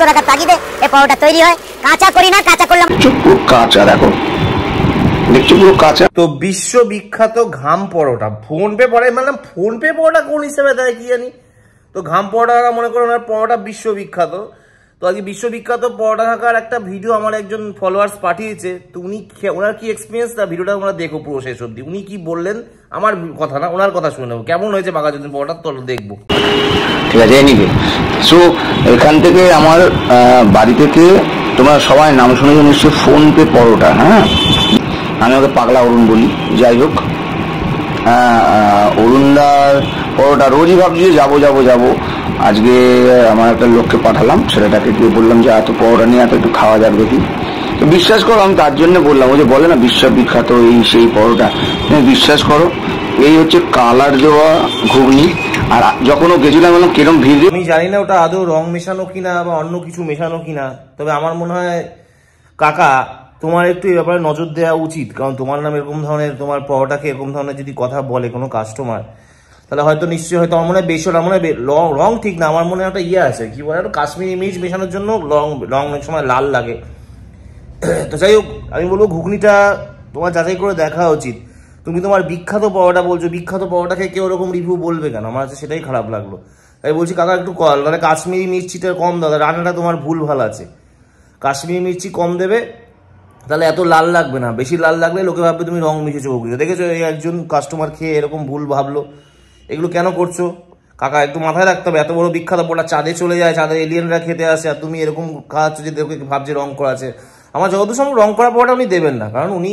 রাখার তাগিদে এই পরোটা তৈরি হয়। কাঁচা করি না, কাঁচা করলাম পুরো কাঁচা, দেখো দেখছো পুরো কাঁচা। তো বিশ্ববিখ্যাত ঘাম পরোটা, ফোন পে পড়ে মানে ফোন পে পরোটা কোন হিসেবে দেয় কি জানি। তো ঘাম পরোটা মনে করো ওনার পরোটা বিশ্ববিখ্যাত। তো আজকে বিশ্ববিখ্যাত পরোটা থাকার একটা ভিডিও আমার একজন ফলোয়ার্স পাঠিয়েছে। তো উনি ওনার কি এক্সপিরিয়েন্স, তা ভিডিওটা আমরা দেখো পুরো শেষ অব্দি। উনি কি বললেন, আমার কথা না ওনার কথা শুনে নেবো কেমন হয়েছে বাঘাযতীন পরোটা, তো দেখবো। ঠিক আছে, এনিওয়ে সো এখান থেকে আমার বাড়ি থেকে তোমরা সবাই নাম শুনেছো নিশ্চয়ই, ফোন পে পরোটা। হ্যাঁ, আমি ওকে পাগলা অরুণ বলি। যাই হোক, অরুণদার পরোটা রোজই ভাবছি যে যাবো যাবো যাবো। আজকে আমার একটা লোককে পাঠালাম, ছেলেটাকে দিয়ে বললাম যে এত পরোটা নিয়ে এত একটু খাওয়া যাবে দেখি। তো বিশ্বাস করো আমি তার জন্য বললাম, ওই যে বলে না বিশ্ববিখ্যাত এই সেই পরোটা, তুমি বিশ্বাস করো এই হচ্ছে কালার দেওয়া ঘুগনি। আর যখন ও গেছিলাম বললাম কিরম ভিড়। আমি জানি না ওটা আদৌ রং মেশানো কিনা বা অন্য কিছু মেশানো কিনা, তবে আমার মনে হয় কাকা তোমার একটু এই ব্যাপারে নজর দেওয়া উচিত। কারণ তোমার নাম এরকম ধরনের, তোমার পরোটাকে এরকম ধরনের যদি কথা বলে কোনো কাস্টমার, তাহলে হয়তো নিশ্চয়ই হয়তো আমার মনে হয় বেশি মনে হয় রং ঠিক না, আমার মনে হয় একটা ইয়ে আছে কি বলে একটা কাশ্মীরি মির্চ মেশানোর জন্য রং অনেক সময় লাল লাগে। তো যাই হোক, আমি বলবো ঘুগনিটা তোমার যাচাই করে দেখা উচিত। তুমি তোমার বিখ্যাত পরোটা বলছো, বিখ্যাত পরোটা খেয়ে কেউ ওরকম রিভিউ বলবে কেন? আমার কাছে সেটাই খারাপ লাগলো। তাই বলছি কাকা একটু তাহলে কাশ্মীরি মির্চিটা কম দাও, রান্নাটা তোমার ভুল ভাল আছে। কাশ্মীরি মির্চি কম দেবে, তাহলে এত লাল লাগবে না। বেশি লাল লাগলে লোকে ভাববে তুমি রং মিশেছো ঘুগনিতে। দেখেছো এই একজন কাস্টমার খেয়ে এরকম ভুল ভাবলো। এগুলো কেন করছো কাকা? একটু মাথায় রাখতে হবে। এত বড় বিখ্যাত পরোটা চাঁদে চলে যায়, চাঁদে এলিয়েনরা খেতে আসে, আর তুমি এরকম খাওয়াচ্ছ যে ভাবছে রং করা আছে। আমার যতদূর সম্ভব রং করা পরোটা উনি দেবেন না, কারণ উনি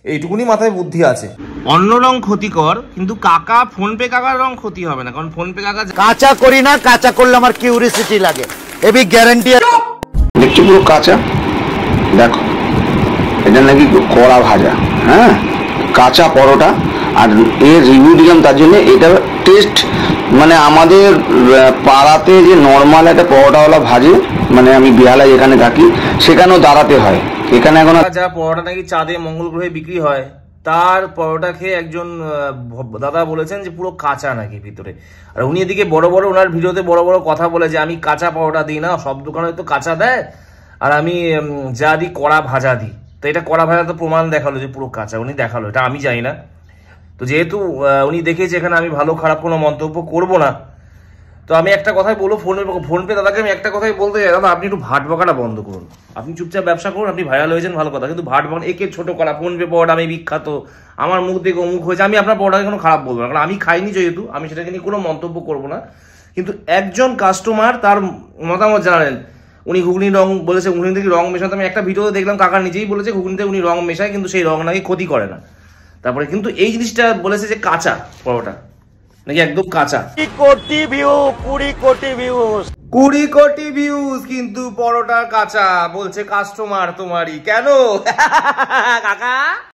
এইটুকুনি মাথায় বুদ্ধি আছে। অন্য রং ক্ষতিকর, কিন্তু কাকা ফোনপে কাকার রং ক্ষতি হবে না, কারণ ফোনপে কাকা কাঁচা করি না, কাঁচা করলে আমার কিউরিসিটি লাগে, এবি গ্যারান্টি। দেখছো পুরো কাঁচা, দেখো এটা নাকি কড়া ভাজা। হ্যাঁ, কাঁচা পরোটা। আর এর রিভিউ দিলাম তার জন্য, এটা টেস্ট মানে আমাদের পাড়াতে যে নর্মাল একটা পরোটাওয়ালা ভাজে, মানে আমি বেহালায় যেখানে থাকি সেখানেও দাঁড়াতে হয়। এখানে এখন যা পরোটা নাকি চাঁদে মঙ্গল গ্রহে বিক্রি হয়, তার পরোটা খেয়ে একজন দাদা বলেছেন যে পুরো কাঁচা নাকি ভিতরে। আর উনি এদিকে বড় বড় ওনার ভিডিওতে বড় বড় কথা বলে যে আমি কাঁচা পরোটা দিই না, সব দোকানে তো কাঁচা দেয়, আর আমি যা দিই কড়া ভাজা দিই। তো এটা কড়া ভাজা তো প্রমাণ দেখালো যে পুরো কাঁচা, উনি দেখালো, এটা আমি জানি না। তো যেহেতু উনি দেখেছে, এখানে আমি ভালো খারাপ কোনো মন্তব্য করব না। তো আমি একটা কথাই বলবো, ফোনপে দাদাকে আমি একটা কথাই বলতে চাই, দাদা আপনি একটু ভাট বকাটা বন্ধ করুন। আপনি চুপচাপ ব্যবসা করুন, আপনি ভাইরাল হয়েছেন ভালো কথা, কিন্তু ভাট বকান একে ছোট করা ফোনপে পরোটা আমি বিখ্যাত, আমার মুখ দেখে অমুক হয়েছে, আমি আপনার পরোটাকে কোনো খারাপ বলবো না, কারণ আমি খাইনি যেহেতু আমি সেটাকে নিয়ে কোনো মন্তব্য করবো না। কিন্তু একজন কাস্টমার তার মতামত জানালেন, উনি ঘুগনি রং বলেছে, ঘুগনি থেকে রং মেশাতে আমি একটা ভিডিওতে দেখলাম, কাকা নিজেই বলেছে ঘুগনিতে উনি রং মেশায়, কিন্তু সেই রং নাকি ক্ষতি করে না। তারপরে কিন্তু এই জিনিসটা বলেছে যে কাঁচা পরোটা নাকি একদম কাঁচা। 20 কোটি ভিউ, 20 কোটি ভিউজ, 20 কোটি ভিউজ, কিন্তু পরোটা কাঁচা বলছে কাস্টমার তোমারই। কেন কাকা?